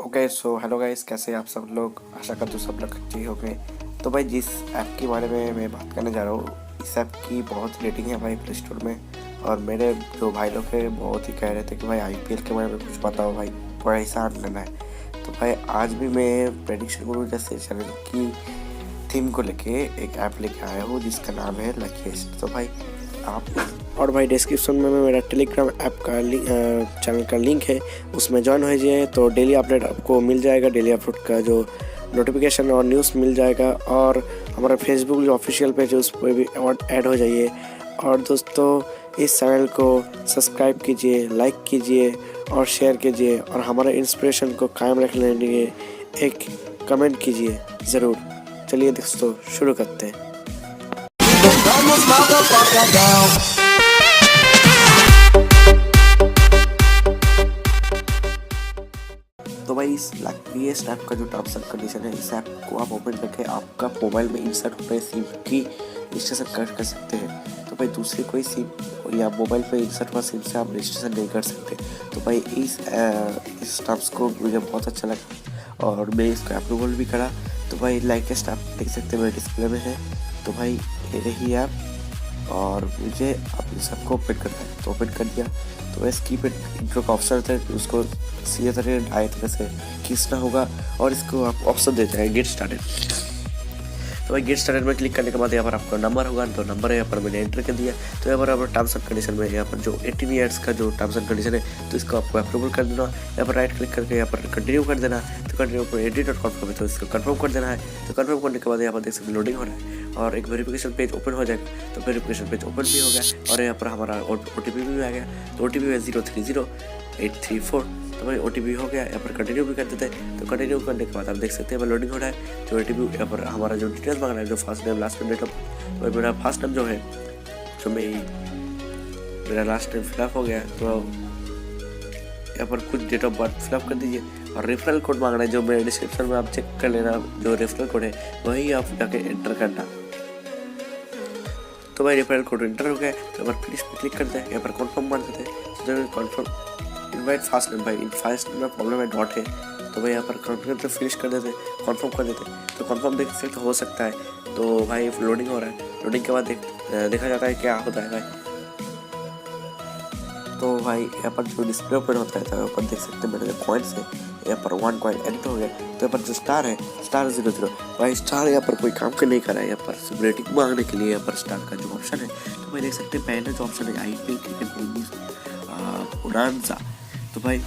Okay so hello guys, कैसे आप सब लोग। आशा करता हूँ सब लोग अच्छे हो गए। तो भाई जिस ऐप के बारे में मैं बात करने जा रहा हूँ, इस ऐप की बहुत रेटिंग है भाई प्ले स्टोर में। और मेरे जो भाई लोग हैं बहुत ही कह रहे थे कि भाई आईपीएल के बारे में कुछ बताओ भाई, पैसा लेना है। तो भाई आज भी मैं प्रेडिक्शन गुरु जैसे चैनल की थीम को लेके एक ऐप लेके आया हूँ जिसका नाम है लकीस्ट। तो भाई आप और भाई डिस्क्रिप्शन में मेरा टेलीग्राम ऐप का चैनल का लिंक है, उसमें ज्वाइन हो जाइए तो डेली अपडेट आपको मिल जाएगा। डेली अपलोड का जो नोटिफिकेशन और न्यूज़ मिल जाएगा। और हमारा फेसबुक जो ऑफिशियल पेज है उस पर भी ऐड हो जाइए। और दोस्तों इस चैनल को सब्सक्राइब कीजिए, लाइक कीजिए और शेयर कीजिए। और हमारे इंस्पिरेशन को कायम रखने के लिए एक कमेंट कीजिए ज़रूर। चलिए दोस्तों शुरू करते हैं। तो भाई इस लकीस्ट ऐप का जो टर्म्स एंड कंडीशन है, इस ऐप को आप ओपन करके आपका मोबाइल में इंसर्ट होने सिम की रजिस्ट्रेशन कर सकते हैं। तो भाई दूसरी कोई सिम या मोबाइल पे इंसर्ट हुआ सिम से आप रजिस्ट्रेशन नहीं कर सकते। तो भाई इस टर्म्स को मुझे बहुत अच्छा लगा और मैं इसको अप्रूवल भी करा। तो भाई लकीस्ट ऐप देख सकते हैं मेरे डिस्प्ले में है। तो भाई ये रही ऐप और मुझे आप इस ऐप को ओपन करना है। तो ओपन कर दिया तो वह स्कीप इंट्रो का ऑप्शन है, उसको सीधे तरह आए तरह से खींचना होगा और इसको आप ऑप्शन देते हैं गेट स्टार्टेड। तो भाई गेट स्टार्टेड में क्लिक करने के बाद यहाँ पर आपका नंबर होगा, तो नंबर यहाँ पर मैंने एंटर कर दिया। तो यहाँ पर टर्म्स एंड कंडीशन में यहाँ पर जो 18 ईयर्स का जो टर्म्स एंड कंडीशन है तो इसको आपको अप्रूवल कर देना। यहाँ पर राइट क्लिक करके यहाँ पर कंटिन्यू कर देना। तो कंटिन्यू पर एडिट और कन्फर्म है तो इसको कन्फर्म कर देना है। तो कन्फर्म करने के बाद यहाँ पर देख सकते लोडिंग हो रहा है और एक वेरिफिकेशन पेज ओपन हो जाएगा। तो वेरिफिकेशन पेज ओपन भी हो गया और यहाँ पर हमारा OTP भी आ गया। तो OTP है 030834। तो भाई OTP हो गया। यहाँ पर कंटिन्यू भी कर देते हैं। तो कंटिन्यू करने के बाद आप देख सकते हैं लोडिंग हो रहा है। तो OTP यहाँ पर हमारा जो डिटेल्स मांग रहा है, जो first name last name date of, तो मेरा फर्स्ट नेम जो है जो मेरा लास्ट नेम फिलअप हो गया। तो यहाँ पर कुछ डेट ऑफ बर्थ फिलअप कर दीजिए और रेफरल कोड मांग रहा है जो मेरे डिस्क्रिप्शन में आप चेक कर लेना। जो रेफरल कोड है वही आप जाके एंटर करना। तो भाई रेफरल कोड एंटर हो गया। तो यहाँ पर फिनिश पे क्लिक करते हैं, यहाँ पर कन्फर्म कर देते हैं। तो कन्फर्म इनवाइट फास्ट नेम, भाई फास्ट नेम में प्रॉब्लम है, डॉट है। तो भाई यहाँ पर कन्फर्म तो फिनिश कर देते हैं, कन्फर्म कर देते हैं। तो कन्फर्म देख सकते हो सकता है। तो भाई लोडिंग हो रहा है। लोडिंग के बाद देखा जाता है क्या होता है भाई। तो भाई यहाँ पर जो डिस्प्ले ओपन होता है तो यहाँ पर देख सकते हैं मेरे जो कॉइन्स है, यहाँ पर 1 कॉइन एडिट हो गया। तो यहाँ पर जो स्टार है, स्टार 00, भाई स्टार यहाँ पर कोई काम का नहीं कर रहा है। यहाँ पर सिर्फ रेटिंग मांगने के लिए यहाँ पर स्टार का जो ऑप्शन है, तो भाई देख सकते हैं पहले जो ऑप्शन है IPL क्रिकेट उड़ानसा। तो भाई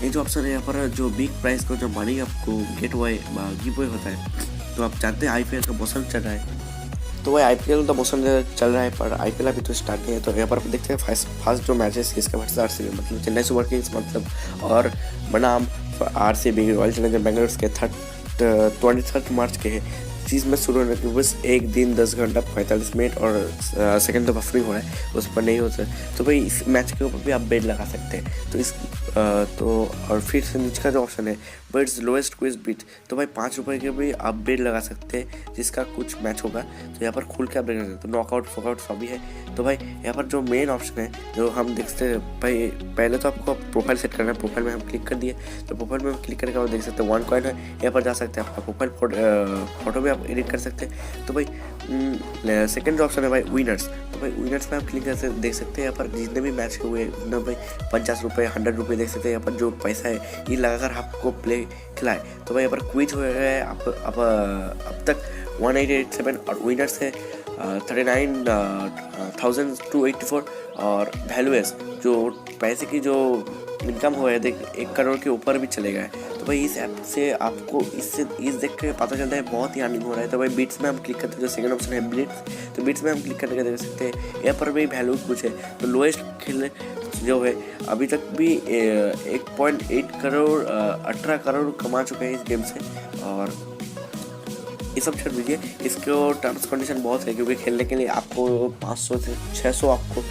ये जो ऑप्शन है यहाँ पर जो बिग प्राइस का जो मनी आपको गेट अवे गिव अवे होता है। तो आप जानते हैं IPL का मौसम चल रहा है। तो वही IPL का मौसम चल रहा है पर IPL अभी तो स्टार्ट नहीं है। तो यहाँ पर देखते हैं फर्स्ट जो मैचेस इसके वर्ष RCB मतलब चेन्नई सुपर किंग्स मतलब और बनाम RCB रॉयल चैलेंजर बेंगलोर के 23 मार्च के हैं। चीज़ में शुरू होने के बस 1 दिन 10 घंटा 45 मिनट और सेकंड तो बफरिंग हो रहा है, उस पर नहीं होता। तो भाई इस मैच के ऊपर भी आप बेट लगा सकते हैं। तो तो और फिर से नीचे का जो ऑप्शन है बेट्स लोएस्ट क्विज बीट, तो भाई 5 रुपये के भी आप बेट लगा सकते हैं जिसका कुछ मैच होगा। तो यहाँ पर खुल के आप देख सकते हैं। तो नॉकआउट फोकआउट सभी है। तो भाई यहाँ पर जो मेन ऑप्शन है जो हम देखते हैं, भाई पहले तो आपको प्रोफाइल सेट करना है। प्रोफाइल में हम क्लिक कर दिए। तो प्रोफाइल में क्लिक करने के बाद देख सकते हैं 1 कॉइन है। यहाँ पर जा सकते हैं आपका प्रोफाइल फोटो भी आप एडिट कर सकते हैं। तो भाई सेकंड जो ऑप्शन है भाई विनर्स। तो भाई विनर्स में आप क्लिक करके देख सकते हैं यहाँ पर जितने भी मैच हुए उन्हें भाई 50 रुपये 100 रुपये देख सकते हैं। यहाँ पर जो पैसा है ये लगाकर आपको प्ले खिलाए। तो भाई यहाँ पर क्विज हो गया है अब तक 1887 और विनर्स है 39,284 और वैल्यूएस जो पैसे की जो इनकम हुआ है देख 1 करोड़ के ऊपर भी चले गए। तो भाई इस ऐप से आपको इस देख के पता चलता है बहुत ही अर्निंग हो रहा है। तो भाई बीट्स में हम क्लिक करते हैं, जो सेकंड ऑप्शन है बीट्स। तो बीट्स में हम क्लिक करने के देख सकते हैं यहाँ पर भी वैल्यू कुछ है। तो लोएस्ट खेल जो है अभी तक भी 1.8 करोड़ 18 करोड़ कमा चुके हैं इस गेम से। और ये सब छोड़ दीजिए, इसको टर्म्स कंडीशन बहुत है क्योंकि खेलने के लिए आपको 500 से 600 आपको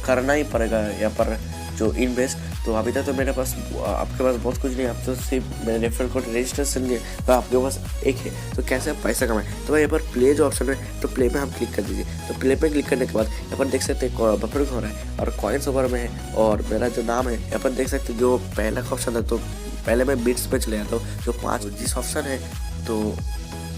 करना ही पड़ेगा यहाँ पर जो इन्वेस्ट। तो अभी तक तो मेरे पास आपके पास बहुत कुछ नहीं, आप तो सिर्फ मेरे रेफरल कोड रजिस्ट्रेशन लिए तो आपके पास एक है। तो कैसे आप पैसा कमाएं, तो भाई यहाँ पर प्ले जो ऑप्शन है तो प्ले में हम क्लिक कर दीजिए। तो प्ले पे क्लिक करने के बाद यहाँ पर देख सकते हैं बफरिंग हो रहा है और कॉइन्स ओवर में है और मेरा जो नाम है यहाँ पर देख सकते हैं जो पहला ऑप्शन है तो पहले मैं बिट्स पे चले जाता हूँ, जो 5 जिस ऑप्शन है। तो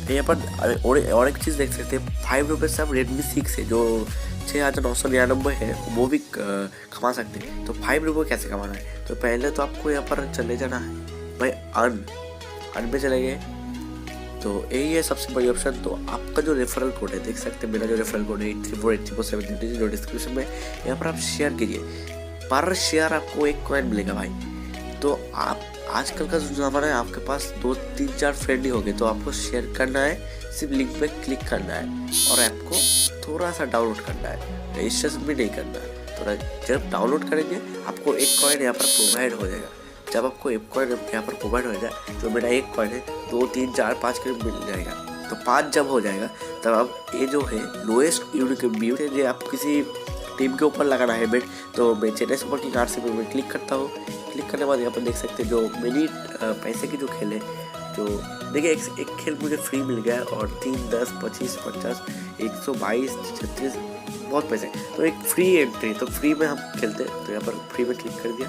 यहाँ पर और एक चीज़ देख सकते हैं, 5 रुपये से आप रेडमी 6 है जो 6,999 है वो भी कमा सकते हैं। तो 5 रुपये कैसे कमाना है, तो पहले तो आपको यहाँ पर चले जाना है भाई अर्न पे चले गए। तो यही है सबसे बड़ी ऑप्शन। तो आपका जो रेफरल कोड है देख सकते हैं, मेरा जो रेफरल कोड है 83483473 जो डिस्क्रिप्शन में, यहाँ पर आप शेयर कीजिए। पर शेयर आपको 1 कॉइन मिलेगा भाई। तो आप आजकल का जो ज़माना है, आपके पास 2 3 4 फ्रेंड ही हो गए, तो आपको शेयर करना है, सिर्फ लिंक पे क्लिक करना है और ऐप को थोड़ा सा डाउनलोड करना है, रजिस्ट्रेशन भी नहीं करना है। तो जब डाउनलोड करेंगे आपको 1 कॉइन यहाँ पर प्रोवाइड हो जाएगा। जब आपको 1 कॉइन यहाँ पर प्रोवाइड हो जाए, जो मेरा 1 कॉइन है 2 3 4 5 के मिल जाएगा। तो 5 जब हो जाएगा तब आप ये जो है लोएस्ट यूनिक व्यू है, जो आप किसी टीम के ऊपर लगाना है बेट, तो मैं चेन्नई सुपर किंग्स आरसीबी में क्लिक करता हूँ। क्लिक करने के बाद यहाँ पर देख सकते हैं जो मेरी पैसे की जो खेल है, जो देखिए एक खेल मुझे फ्री मिल गया है और 3 10 25 50 122 36 बहुत पैसे। तो एक फ्री एंट्री, तो फ्री में हम खेलते हैं, तो यहाँ पर फ्री में क्लिक कर दिया।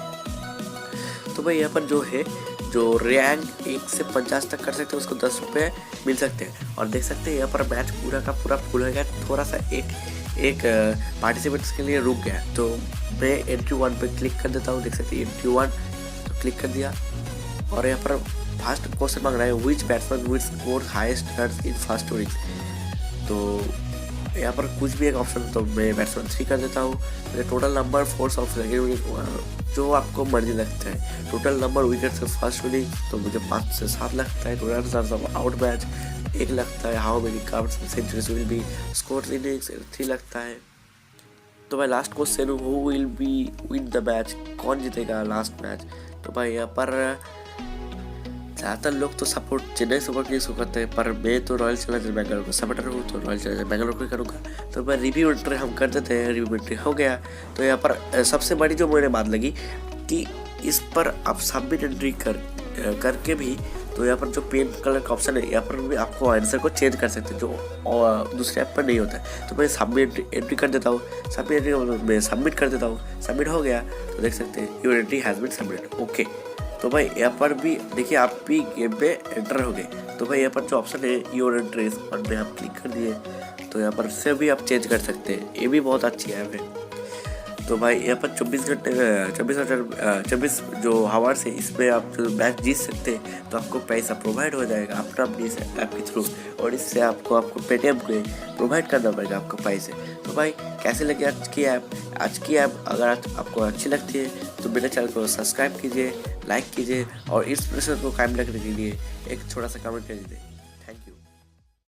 तो भाई यहाँ पर जो है, जो रैंक 1 से 50 तक कर सकते हैं उसको 10 रुपये मिल सकते हैं। और देख सकते हैं यहाँ पर मैच पूरा का पूरा फुल हो गया, थोड़ा सा एक पार्टिसिपेंट्स के लिए रुक गया। तो मैं एंट्री 1 पे क्लिक कर देता हूँ। देख सकते हैं एंट्री 1 तो क्लिक कर दिया और यहाँ पर फर्स्ट क्वेश्चन मांग रहा है, which batsman will score highest runs in first innings. तो यहाँ पर कुछ भी एक ऑप्शन, तो मैं बैट्समैन 3 कर देता हूँ। टोटल नंबर फोर्स ऑफ जो आपको मर्जी लगता है। टोटल नंबर विकेट से फर्स्ट इनिंग तो मुझे 5 से 7 लगता है। Total runs of out match 1 लगता है। How many counts centuries will be score innings 3 लगता है। तो भाई last question, who will be win the match, कौन जीतेगा लास्ट मैच। तो भाई यहाँ पर ज़्यादातर लोग तो सपोर्ट चेन्नई सुपर किंग्स को करते हैं, पर मैं तो रॉयल चैलेंजर बेंगलोर को सपोर्टर हूँ, तो रॉयल चैलेंजर बेंगलोर को ही करूँगा। तो मैं रिव्यू एंट्री हम कर देते हैं, रिव्यू एंट्री हो गया। तो यहाँ पर सबसे बड़ी जो मुझे बात लगी कि इस पर आप सबमिट एंट्री करके भी, तो यहाँ पर जो पेन कलर का ऑप्शन है, यहाँ पर भी आपको आंसर को चेंज कर सकते हैं, जो दूसरे ऐप पर नहीं होता है। तो मैं सबमिट एंट्री कर देता हूँ, मैं सबमिट कर देता हूँ, सबमिट हो गया। तो देख सकते हैं your entry has been submitted, okay. तो भाई यहाँ पर भी देखिए आप भी गेम पे एंटर हो गए। तो भाई यहाँ पर जो ऑप्शन है योर एंट्रीज और में आप क्लिक कर दिए, तो यहाँ पर से भी आप चेंज कर सकते हैं। ये भी बहुत अच्छी ऐप है। तो भाई यहाँ पर 24 जो हावर्स है, इसमें आप जो मैच जीत सकते हैं, तो आपको पैसा प्रोवाइड हो जाएगा अपनी ऐप के थ्रू, और इससे आपको पेटीएम पे प्रोवाइड करना पड़ेगा आपको पैसे। तो भाई कैसे लगे आज की ऐप अगर आपको अच्छी लगती है तो मेरे चैनल को सब्सक्राइब कीजिए, लाइक कीजिए और इंस्पिरेशन को कायम रखने के लिए एक छोटा सा कमेंट कर दीजिए।